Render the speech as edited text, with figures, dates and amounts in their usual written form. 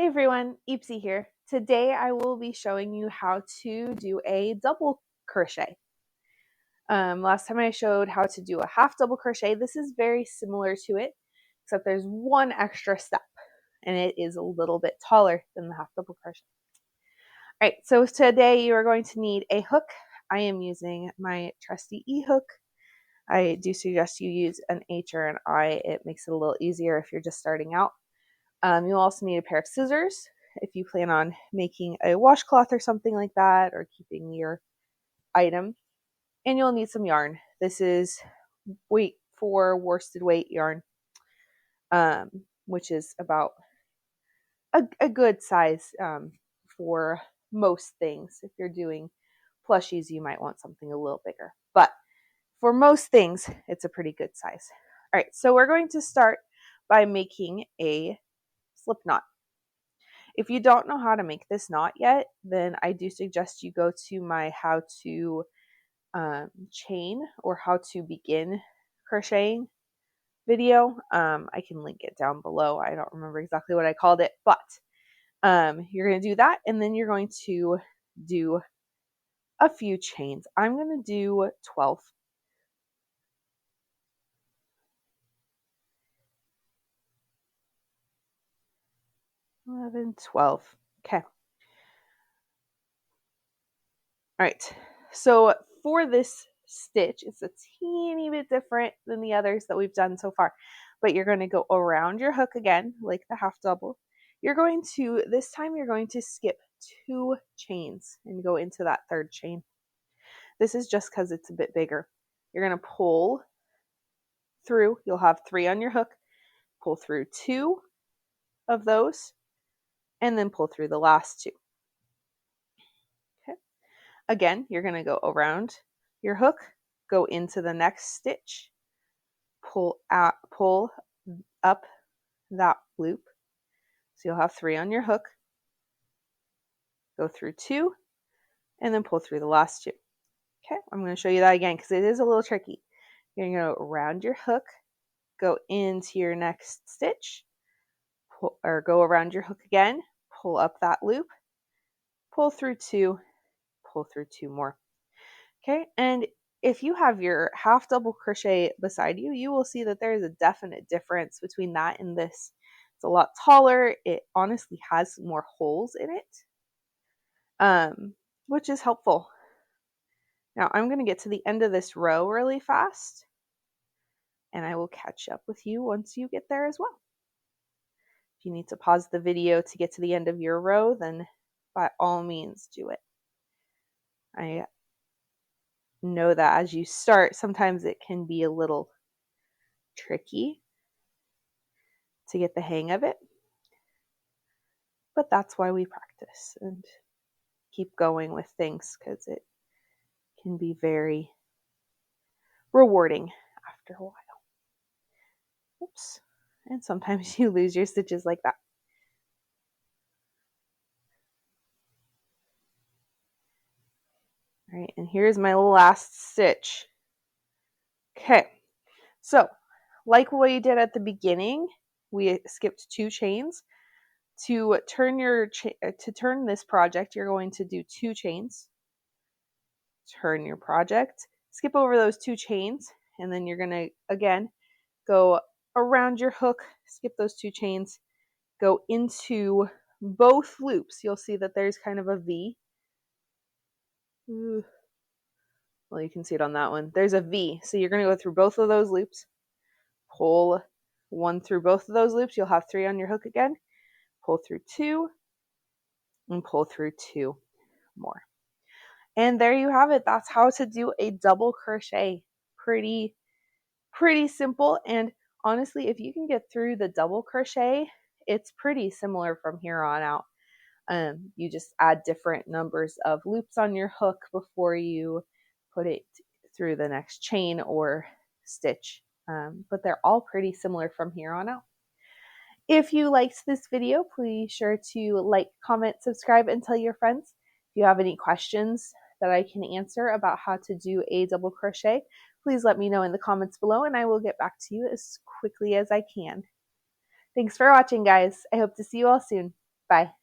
Hey everyone, Eepsy here. Today I will be showing you how to do a double crochet. Last time I showed how to do a half double crochet. This is very similar to it, except there's one extra step and it is a little bit taller than the half double crochet. All right, so today you are going to need a hook. I am using my trusty E-hook. I do suggest you use an H or an I. It makes it a little easier if you're just starting out. You'll also need a pair of scissors if you plan on making a washcloth or something like that, or keeping your item. And you'll need some yarn. This is weight for worsted weight yarn, which is about a good size for most things. If you're doing plushies, you might want something a little bigger. But for most things, it's a pretty good size. All right, so we're going to start by making a slip knot. If you don't know how to make this knot yet, then I do suggest you go to my how to chain or how to begin crocheting video. I can link it down below. I don't remember exactly what I called it, but you're going to do that, and then you're going to do a few chains. I'm going to do 12. 11, 12. Okay. All right. So for this stitch, it's a teeny bit different than the others that we've done so far, but you're going to go around your hook again, like the half double. This time you're going to skip 2 chains and go into that 3rd chain. This is just because it's a bit bigger. You're going to pull through. You'll have 3 on your hook. Pull through 2 of those, and then pull through the last 2. Okay. Again, you're going to go around your hook, go into the next stitch, pull up that loop. So you'll have 3 on your hook, go through 2, and then pull through the last 2. Okay, I'm going to show you that again because it is a little tricky. You're going to go around your hook, go into your next stitch, or go around your hook again, pull up that loop, pull through 2, pull through 2 more. Okay, and if you have your half double crochet beside you, you will see that there is a definite difference between that and this. It's a lot taller. It honestly has more holes in it, which is helpful. Now I'm going to get to the end of this row really fast, and I will catch up with you once you get there as well. If you need to pause the video to get to the end of your row, then by all means do it. I know that as you start, sometimes it can be a little tricky to get the hang of it, but that's why we practice and keep going with things, because it can be very rewarding after a while. Oops. And sometimes you lose your stitches like that. All right, and here's my last stitch. Okay, so like what we did at the beginning, we skipped 2 chains. To turn this project, you're going to do 2 chains. Turn your project, skip over those 2 chains, and then you're going to again go around your hook, skip those 2 chains, go into both loops. You'll see that there's kind of a V. Well, you can see it on that one. There's a V. So you're going to go through both of those loops, pull 1 through both of those loops. You'll have 3 on your hook again. Pull through 2 and pull through 2 more. And there you have it. That's how to do a double crochet. Pretty simple. And honestly, if you can get through the double crochet, it's pretty similar from here on out. You just add different numbers of loops on your hook before you put it through the next chain or stitch. But they're all pretty similar from here on out. If you liked this video, please be sure to like, comment, subscribe, and tell your friends. If you have any questions that I can answer about how to do a double crochet, please let me know in the comments below, and I will get back to you as quickly as I can. Thanks for watching, guys. I hope to see you all soon. Bye.